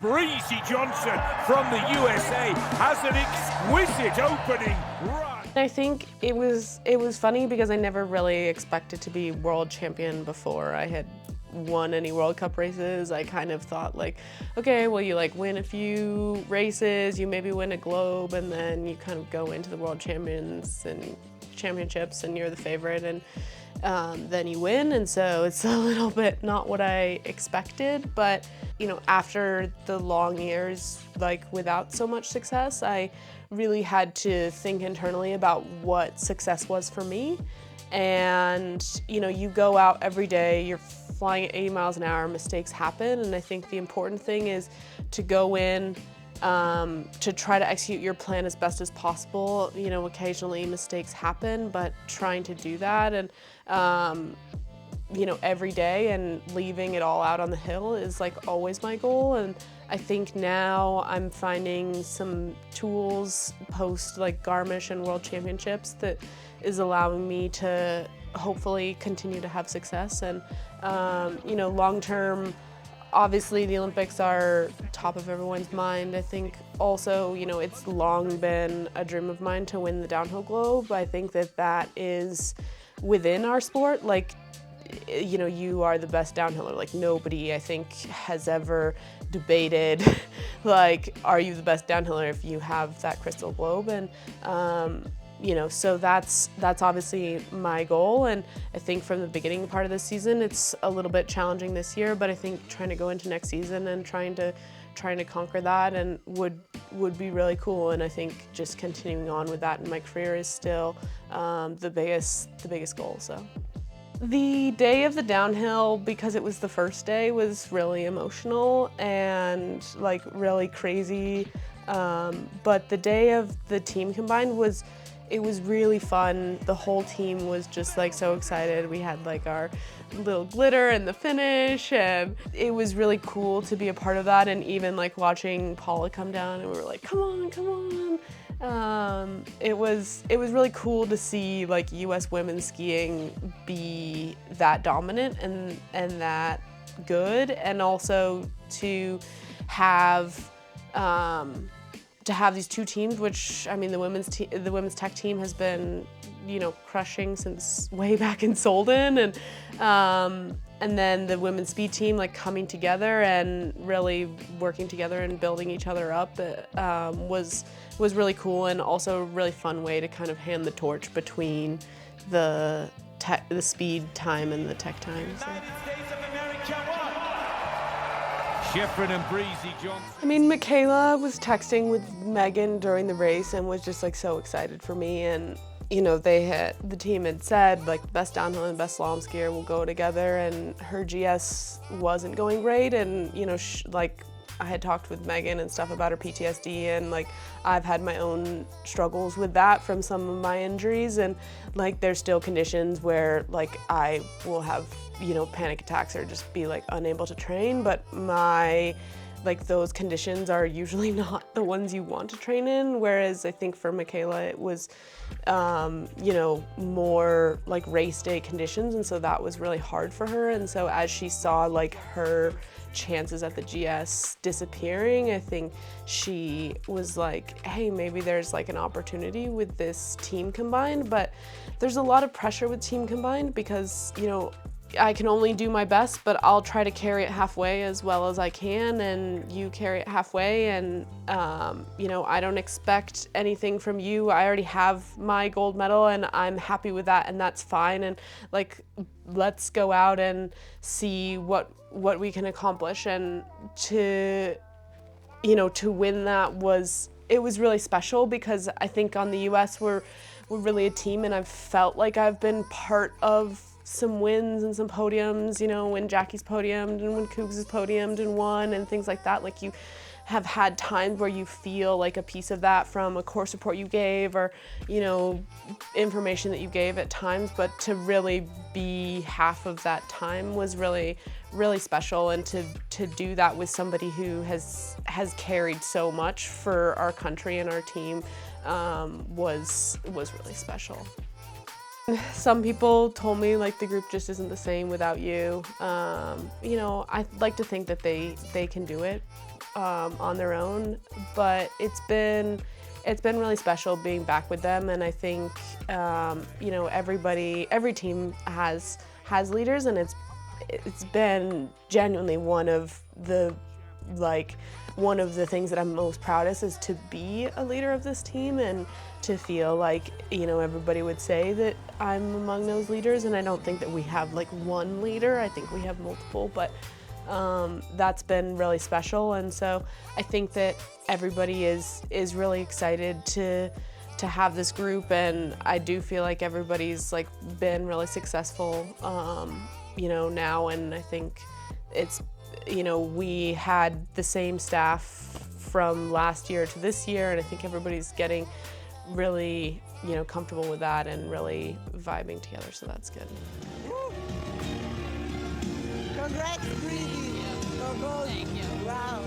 Breezy Johnson from the USA has an exquisite opening run. I think it was funny because I never really expected to be world champion before I had won any World Cup races. I kind of thought like, okay, well you like win a few races, you maybe win a globe, and then you kind of go into the world championships and you're the favorite, and then you win, and so it's a little bit not what I expected. But you know, after the long years like without so much success, I really had to think internally about what success was for me. And you know, you go out every day, you're flying at 80 miles an hour, mistakes happen, and I think the important thing is to go in to try to execute your plan as best as possible. You know, occasionally mistakes happen, but trying to do that and you know, every day and leaving it all out on the hill is like always my goal. And I think now I'm finding some tools post like Garmisch and World Championships that is allowing me to hopefully continue to have success. And you know, long term, obviously the Olympics are top of everyone's mind. I think also, you know, it's long been a dream of mine to win the downhill globe. I think that that is within our sport. Like, you know, you are the best downhiller. Like nobody, I think, has ever debated like, are you the best downhiller if you have that crystal globe? And you know, so that's obviously my goal. And I think from the beginning part of the season, it's a little bit challenging this year, but I think trying to go into next season and trying to conquer that and would be really cool. And I think just continuing on with that in my career is still the biggest goal. So. The day of the downhill, because it was the first day, was really emotional and like really crazy. But the day of the team combined was really fun. The whole team was just like so excited. We had like our little glitter in the finish, and it was really cool to be a part of that. And even like watching Paula come down, and we were like, come on, come on. It was really cool to see like US women's skiing be that dominant and that good, and also to have these two teams, which I mean the women's tech team has been, you know, crushing since way back in Solden, and then the women's speed team like coming together and really working together and building each other up was really cool, and also a really fun way to kind of hand the torch between the speed time and the tech time. So. And Breezy Johnson. I mean, Mikaela was texting with Megan during the race and was just like so excited for me. And you know, the team had said like best downhill and best slalom skier will go together, and her GS wasn't going great. And you know, like I had talked with Megan and stuff about her PTSD, and like I've had my own struggles with that from some of my injuries, and like there's still conditions where like I will have, you know, panic attacks or just be like unable to train, but like those conditions are usually not the ones you want to train in. Whereas I think for Mikaela it was, you know, more like race day conditions, and so that was really hard for her. And so as she saw like her chances at the GS disappearing, I think she was like, hey, maybe there's like an opportunity with this team combined. But there's a lot of pressure with team combined because, you know, I can only do my best, but I'll try to carry it halfway as well as I can, and you carry it halfway. And you know, I don't expect anything from you. I already have my gold medal, and I'm happy with that, and that's fine. And like, let's go out and see what we can accomplish. And to win that was really special, because I think on the US we're really a team, and I've felt like I've been part of some wins and some podiums, you know, when Jackie's podiumed and when Cougs has podiumed and won and things like that. Like you have had times where you feel like a piece of that from a course report you gave, or, you know, information that you gave at times, but to really be half of that time was really, really special. And to do that with somebody who has carried so much for our country and our team was really special. Some people told me like the group just isn't the same without you. You know, I like to think that they can do it. on their own, but it's been really special being back with them, and I think you know, every team has leaders, and it's been genuinely one of the things that I'm most proudest is to be a leader of this team and to feel like, you know, everybody would say that I'm among those leaders, and I don't think that we have like one leader. I think we have multiple, but that's been really special, and so I think that everybody is really excited to have this group, and I do feel like everybody's like been really successful, you know, now, and I think it's, you know, we had the same staff from last year to this year, and I think everybody's getting really, you know, comfortable with that and really vibing together, so that's good. Congrats, Breezy. Thank you. Wow.